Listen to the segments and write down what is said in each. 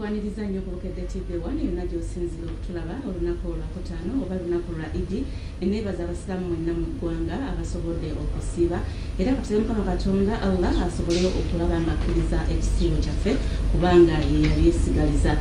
tukumaniriza nnyo ku Bukedde TV1 yonna gy'osinzira okutulaba olunaku olwakutaano oba lunaku lwa Idi. Neebaza abasiraamu mwenna mu ggwanga abasobodde okusiiba era katusaba Mukama Katonda Allah asobole okulaba ng'akkiriza ekisiibo kyaffe kubanga ye yali yeesigaliza.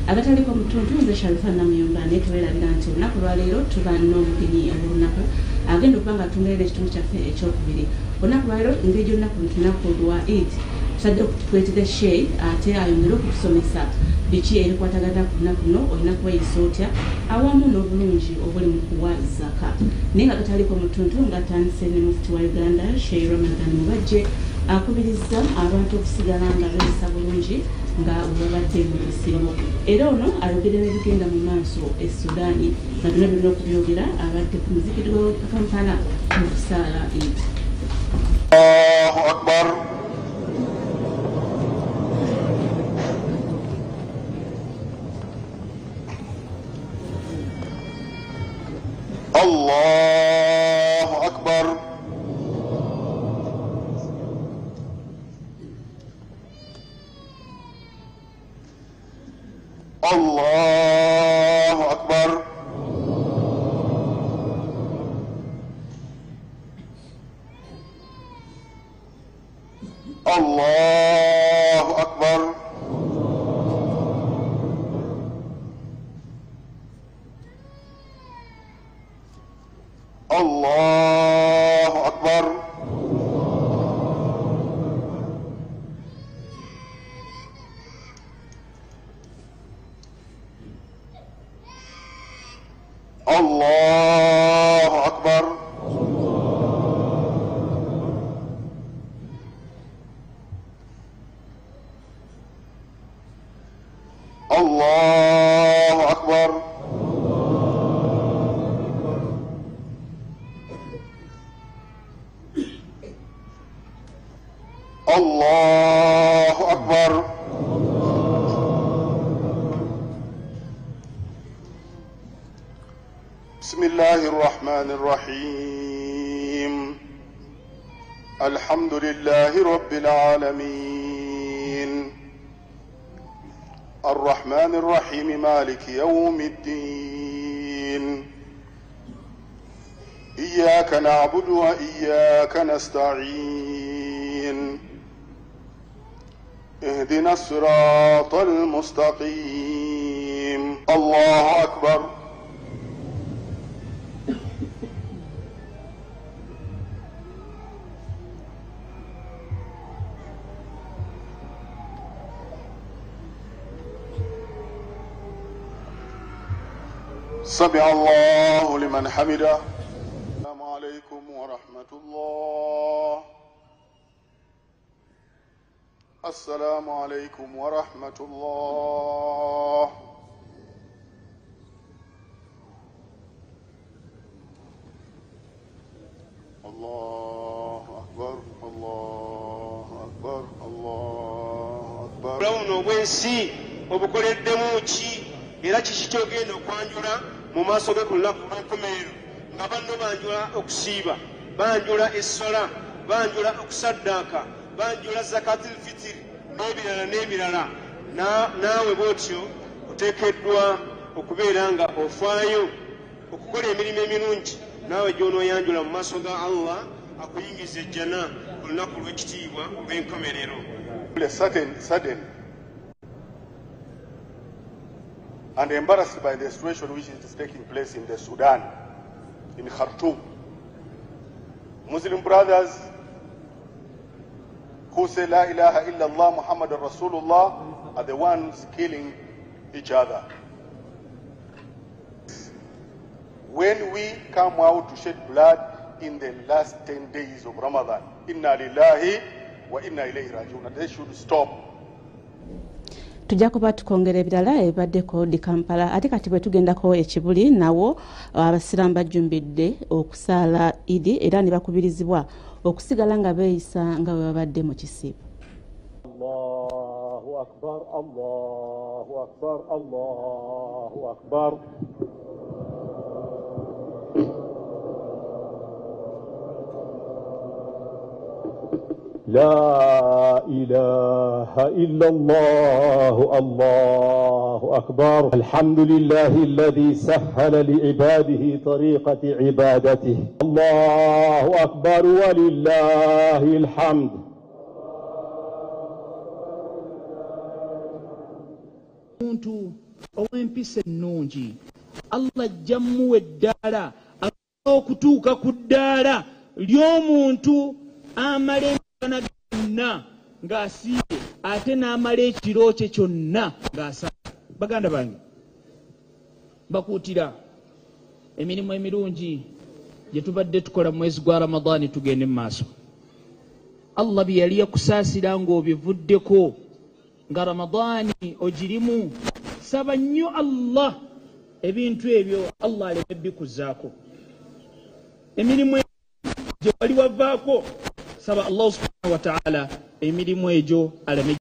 Agataliko mutuntu nze Sharifa Namuyomba netubeerabira nti olunaku lwaleero tuba n'obugenyi obulunaku agenda okuba nga atungerera ekitundu kyaffe ekyokubiri. Olunaku lwaleero engeri gy'olunaku lunaku lwa Idi tusadde okutukwetera Sheikh ate ayongere okutusomesa biki ebikwatagana ku lunaku luno olina kweyisa otya awamu n'obulungi obuli mu kuwa zaka. Naye nga gataliko mutuntu ng'atandise ne Mufti wa Uganda Sheikh Ramadan Mubajje akubiriza abantu okusigala nga beeyisa bulungi nga babadde mu bisibo. Era ono ayogera n'ebigenda mu maaso e Sudaani nga byonna birina okubyogera abadde ku muzikiti gwa Kampala mu kusaala Eid. Allahu Akbar. Allahu Akbar. Allahu Akbar. Allahu Akbar. Allahu Akbar. Allahu Akbar. Allahu Akbar. Allahu Akbar. Bismillahir Rahmanir Rahim. Alhamdulillahi Rabbil Alamin. Ar-Rahmanir Rahim Maliki Yawmiddin. Iyyaka na'budu wa iyyaka nasta'in. اهدنا الصراط المستقيم. الله أكبر. سمع الله لمن حمده. السلام عليكم ورحمة الله. السلام عليكم ورحمة الله. الله أكبر. الله أكبر. الله أكبر. Brauno wensi obukoleddemu ki era kiki kyogenda okwanjula mu maaso ge ku lunaku lw'enkomerero nga banno banjula okusiiba, banjula essola, banjula okusaddaaka, banjula zakatul fitiri n'ebirala n'ebirala. Naawe bw'otyo oteekeddwa okubeera nga ofaayo okukola emirimu emirungi naawe gy'onooyanjula mu maaso ga Allah akuyingiza ejjana ku lunaku lw'ekitiibwa olw'enkomerero. Sudden and embarrassed by the situation which is taking place in the Sudan, in Khartoum. Muslim brothers who say La ilaha illallah Muhammad Rasulullah are the ones killing each other. When we come out to shed blood in the last 10 days of Ramadan, inna lillahi wa inna ilayhi rajiun, they should stop. Tujja kuba tukongera ebirala ebibaddeko di Kampala ate kati bwe tugendako ekibuli nawo abasiraamu bajjumbidde okusaala Idi era ne bakubirizibwa okusigala nga beeyisa nga bwe babadde mu kisiibo. Allahu Akbar. Allahu Akbar. Allahu Akbar. لا إله إلا الله. الله أكبر. الحمد لله الذي سهل لعباده طريقة عبادته. الله أكبر ولله الحمد. ow'empisa ennungi Allah ajjamuwa eddaala okutuuka ku ddaala ly'omuntu amala emisana gyonna ng'asiibye ate n'amala ekiro kye kyonna ng'asaba. Baganda bange bakuutira emirimu emirungi gye tubadde tukola mu mwezi gwa Ramadaani tugende mu maaso. Allah bye yali yakusaasira ng'obivuddeko nga Ramadaani ogirimu, saba nnyo Allah ebintu ebyo Allah aleme bikuzaako. Emirimu gye wali wavaako, saba Allah subhanahu wa ta'ala emirimu egyo aleme